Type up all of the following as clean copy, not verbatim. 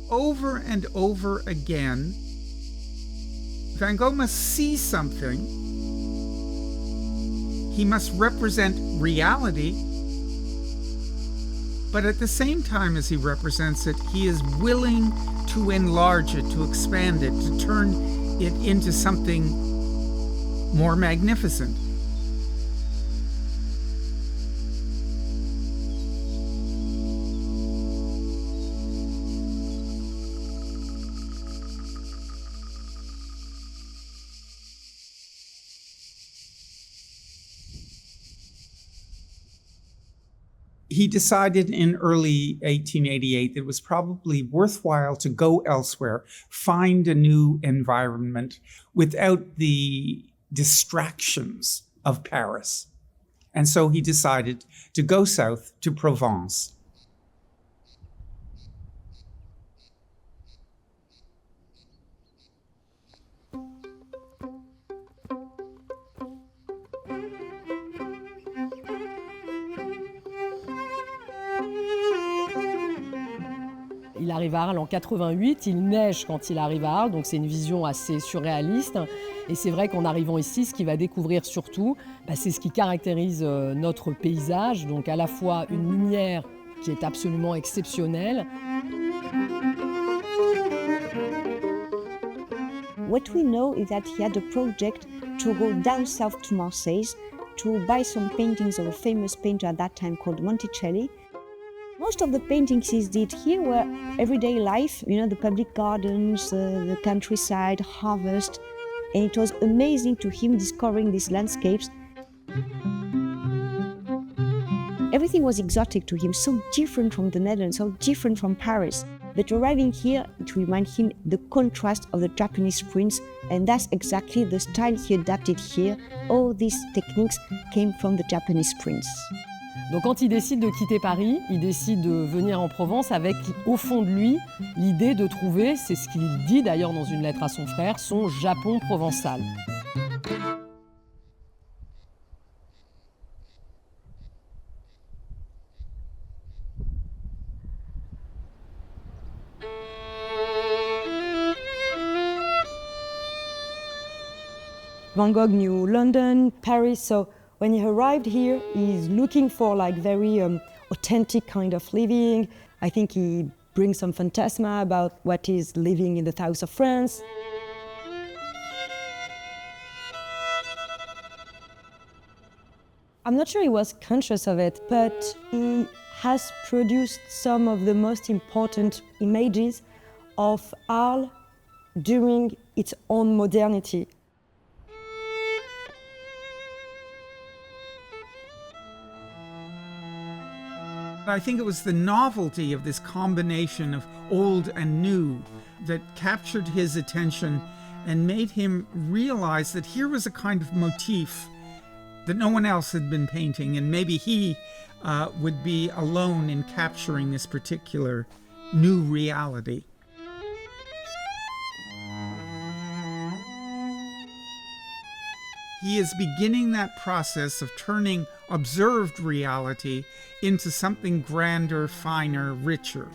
over and over again, Van Gogh must see something. He must represent reality, but at the same time as he represents it, he is willing to enlarge it, to expand it, to turn it into something more magnificent. He decided in early 1888 that it was probably worthwhile to go elsewhere, find a new environment without the distractions of Paris. And so he decided to go south to Provence. Il arrive à Arles en 88, il neige quand il arrive à Arles, donc c'est une vision assez surréaliste. Et c'est vrai qu'en arrivant ici, ce qu'il va découvrir surtout, c'est ce qui caractérise notre paysage, donc à la fois une lumière qui est absolument exceptionnelle. What we know is that he had a project to go down south to Marseille to buy some paintings of a famous painter at that time called Monticelli. Most of the paintings he did here were everyday life, the public gardens, the countryside, harvest. And it was amazing to him discovering these landscapes. Everything was exotic to him, so different from the Netherlands, so different from Paris. But arriving here, it reminded him the contrast of the Japanese prints, and that's exactly the style he adapted here. All these techniques came from the Japanese prints. Donc quand il décide de quitter Paris, il décide de venir en Provence avec, au fond de lui, l'idée de trouver, c'est ce qu'il dit d'ailleurs dans une lettre à son frère, son Japon provençal. Van Gogh knew London, Paris, so when he arrived here, he's looking for very authentic kind of living. I think he brings some phantasma about what is living in the south of France. I'm not sure he was conscious of it, but he has produced some of the most important images of Arles during its own modernity. I think it was the novelty of this combination of old and new that captured his attention and made him realize that here was a kind of motif that no one else had been painting, and maybe he would be alone in capturing this particular new reality. He is beginning that process of turning observed reality into something grander, finer, richer.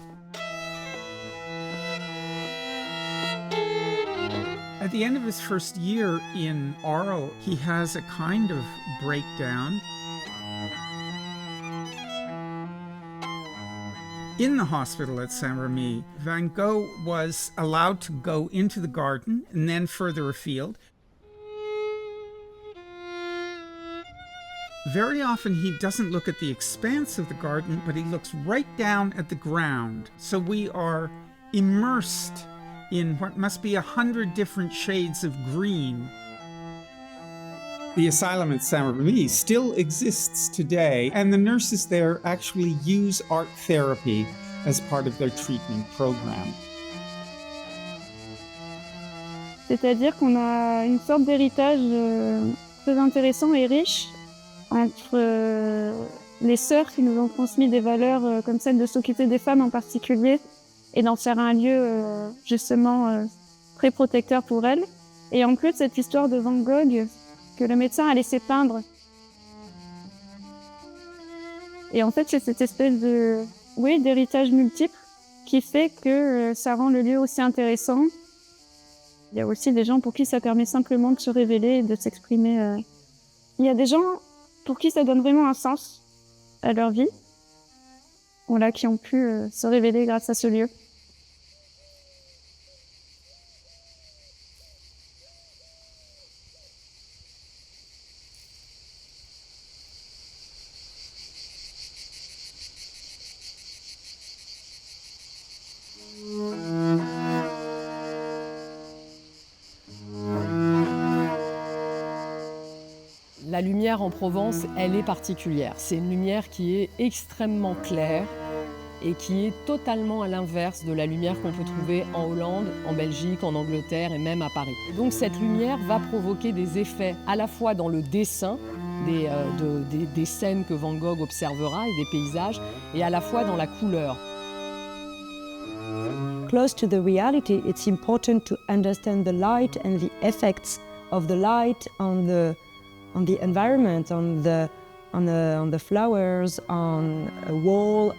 At the end of his first year in Arles, he has a kind of breakdown. In the hospital at Saint-Rémy, Van Gogh was allowed to go into the garden and then further afield. Very often he doesn't look at the expanse of the garden, but he looks right down at the ground. So we are immersed in what must be 100 different shades of green. The asylum at Saint-Rémy still exists today, and the nurses there actually use art therapy as part of their treatment program. C'est-à-dire qu'on a une sorte d'héritage très intéressant et riche entre les sœurs qui nous ont transmis des valeurs comme celle de s'occuper des femmes en particulier et d'en faire un lieu justement très protecteur pour elles. Et en plus, cette histoire de Van Gogh que le médecin a laissé peindre. Et en fait, c'est cette espèce d'héritage multiple qui fait que ça rend le lieu aussi intéressant. Il y a aussi des gens pour qui ça permet simplement de se révéler et de s'exprimer. Il y a des gens pour qui ça donne vraiment un sens à leur vie, voilà, qui ont pu se révéler grâce à ce lieu. La lumière en Provence, elle est particulière. C'est une lumière qui est extrêmement claire et qui est totalement à l'inverse de la lumière qu'on peut trouver en Hollande, en Belgique, en Angleterre et même à Paris. Et donc cette lumière va provoquer des effets à la fois dans le dessin des scènes que Van Gogh observera et des paysages, et à la fois dans la couleur. Close to the reality, it's important to understand the light and the effects of the light on the environment, on the flowers, on a wall.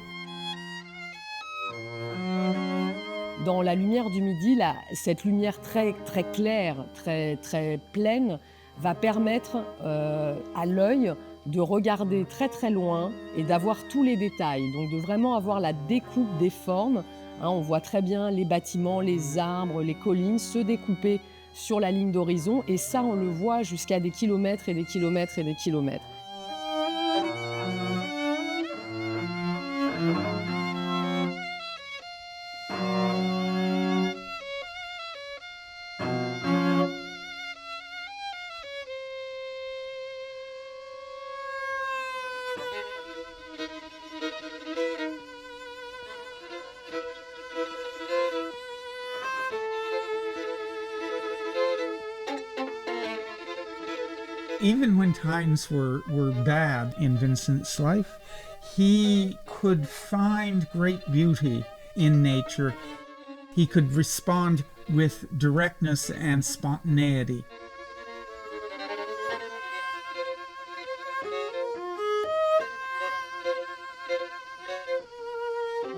Dans la lumière du midi, cette lumière très, très claire, très, très pleine, va permettre à l'œil de regarder très très loin et d'avoir tous les détails, donc de vraiment avoir la découpe des formes. On voit très bien les bâtiments, les arbres, les collines se découper sur la ligne d'horizon, et ça on le voit jusqu'à des kilomètres et des kilomètres et des kilomètres. Even when times were bad in Vincent's life, he could find great beauty in nature. He could respond with directness and spontaneity.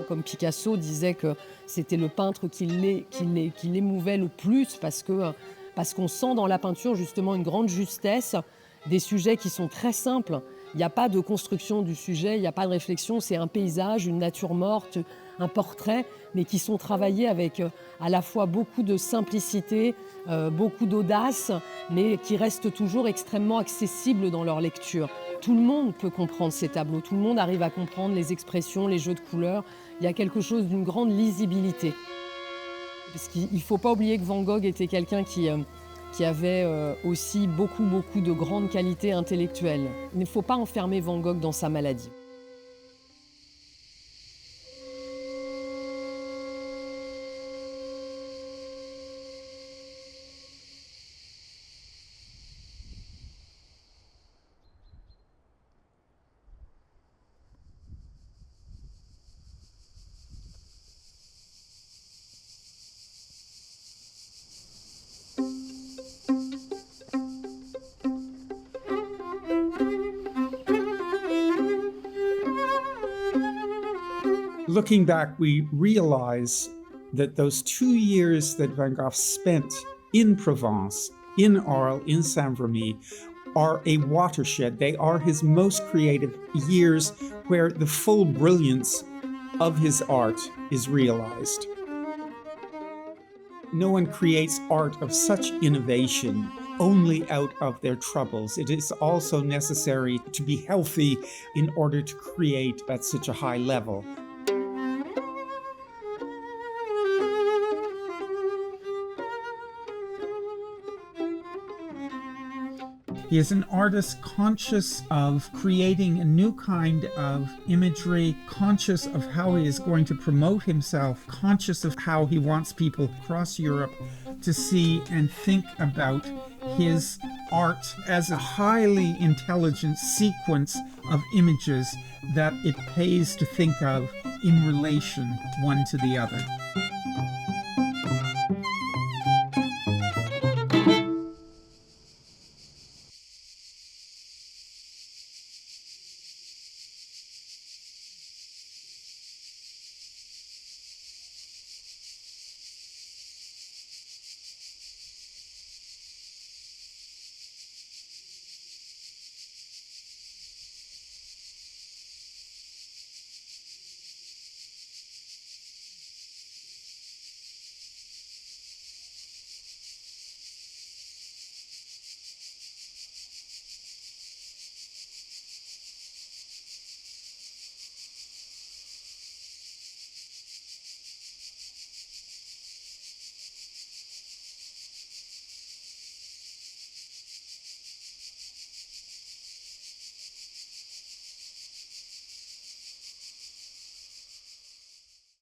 Comme Picasso disait que c'était le peintre qui l'émouvait le plus parce qu'on sent dans la peinture justement une grande justesse, des sujets qui sont très simples. Il n'y a pas de construction du sujet, il n'y a pas de réflexion, c'est un paysage, une nature morte, un portrait, mais qui sont travaillés avec à la fois beaucoup de simplicité, beaucoup d'audace, mais qui restent toujours extrêmement accessibles dans leur lecture. Tout le monde peut comprendre ces tableaux, tout le monde arrive à comprendre les expressions, les jeux de couleurs. Il y a quelque chose d'une grande lisibilité. Parce qu'il ne faut pas oublier que Van Gogh était quelqu'un qui avait aussi beaucoup de grandes qualités intellectuelles. Il ne faut pas enfermer Van Gogh dans sa maladie. Looking back, we realize that those 2 years that Van Gogh spent in Provence, in Arles, in Saint-Rémy, are a watershed. They are his most creative years where the full brilliance of his art is realized. No one creates art of such innovation only out of their troubles. It is also necessary to be healthy in order to create at such a high level. He is an artist conscious of creating a new kind of imagery, conscious of how he is going to promote himself, conscious of how he wants people across Europe to see and think about his art as a highly intelligent sequence of images that it pays to think of in relation one to the other.